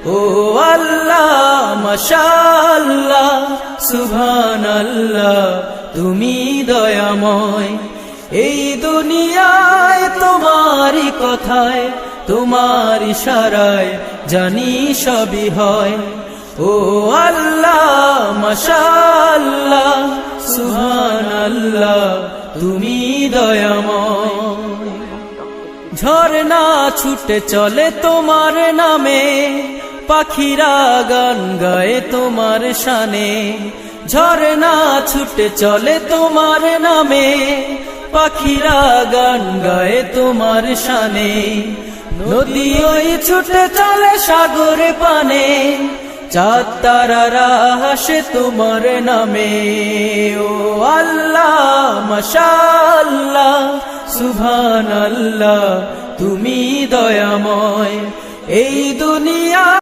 ও আল্লাহ মাশাআল্লাহ সুবহানাল্লাহ তুমি দয়াময়। এই দুনিয়ায় তোমারই কথায় তোমার ইশারায় জানি সবই হয়। ও আল্লাহ মাশাআল্লাহ সুবহানাল্লাহ তুমি দয়াময়। ঝরনা ছুটে চলে তোমার নামে, পাখিরা গান গায় তোমার শানে। ঝরনা ছুটে চলে তোমার নামে, পাখিরা গান গায় তোমার শানে। নদী ওই ছুটে চলে সাগরে পানে, চাঁদ তারারা হাসে তোমার নামে। ও আল্লাহ মাশাআল্লাহ সুবহানাল্লাহ তুমি দয়াময়। এই দুনিয়া